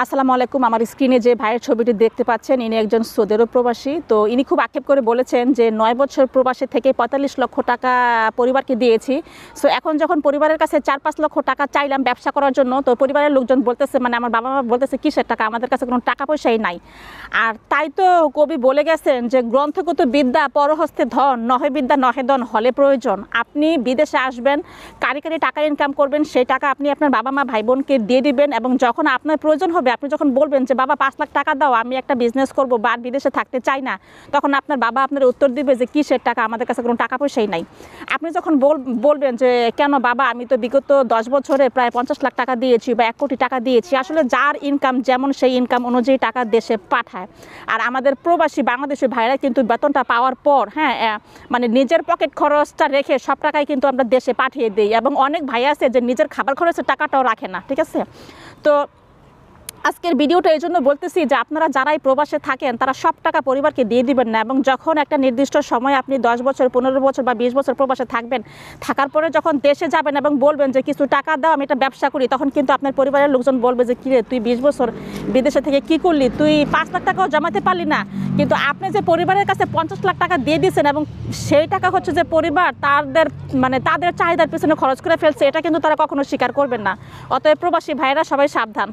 আসসালামু আলাইকুম। আমার স্ক্রিনে যে ভাইয়ের ছবিটি দেখতে পাচ্ছেন, ইনি একজন সৌদি প্রবাসী। তো ইনি খুব আক্ষেপ করে বলেছেন যে 9 বছর প্রবাসী থেকে 45 লক্ষ টাকা পরিবারকে দিয়েছি। সো এখন যখন পরিবারের কাছে 4-5 লক্ষ টাকা চাইলাম ব্যবসা করার জন্য, তো পরিবারের লোকজন বলতেছে, মানে আমার বাবা মা বলতেছে, কিসের টাকা, আমাদের কাছে কোনো টাকা পয়সাই নাই। আর তাই তো কবি বলে গেছেন যে গ্রন্থগত বিদ্যা পরহস্তে ধন, নহে বিদ্যা নহে ধন হলে প্রয়োজন। আপনি বিদেশে আসবেন, কারিগরি টাকা ইনকাম করবেন, সেই টাকা আপনি আপনার বাবা মা ভাই বোনকে দিয়ে দিবেন, এবং যখন আপনার প্রয়োজন হবে, আপনি যখন বলবেন যে বাবা 5 লাখ টাকা দাও, আমি একটা বিজনেস করব বা বিদেশে থাকতে চাই না, তখন আপনার বাবা আপনার উত্তর দিবে যে কিসের টাকা, আমাদের কাছে কোনো টাকা পয়সাই নাই। আপনি যখন বলবেন যে কেন বাবা, আমি তো বিগত 10 বছরে প্রায় 50 লাখ টাকা দিয়েছি বা 1 কোটি টাকা দিয়েছি, আসলে যার ইনকাম যেমন সেই ইনকাম অনুযায়ী টাকা দেশে পাঠায়। আর আমাদের প্রবাসী বাংলাদেশি ভাইরা কিন্তু বেতনটা পাওয়ার পর মানে নিজের পকেট খরচটা রেখে সব টাকাই কিন্তু আমরা দেশে পাঠিয়ে দিই, এবং অনেক ভাই আছে যে নিজের খাবার খরচের টাকাটাও রাখে না। ঠিক আছে, তো আজকের ভিডিওটা এই জন্য বলতেছি যে আপনারা যারাই প্রবাসে থাকেন তারা সব টাকা পরিবারকে দিয়ে দিবেন না, এবং যখন একটা নির্দিষ্ট সময় আপনি 10 বছর 15 বছর বা 20 বছর প্রবাসে থাকবেন, থাকার পরে যখন দেশে যাবেন এবং বলবেন যে কিছু টাকা দাও, আমি এটা ব্যবসা করি, তখন কিন্তু আপনার পরিবারের লোকজন বলবে যে কিরে, তুই 20 বছর বিদেশে থেকে কি করলি, তুই 5 লাখ টাকাও জমাতে পারলি না। কিন্তু আপনি যে পরিবারের কাছে 50 লাখ টাকা দিয়ে দিয়েছেন, এবং সেই টাকা হচ্ছে যে পরিবার তাদের চাহিদার পিছনে খরচ করে ফেলছে, এটা কিন্তু তারা কখনো স্বীকার করবেন না। অতএব প্রবাসী ভাইয়েরা সবাই সাবধান।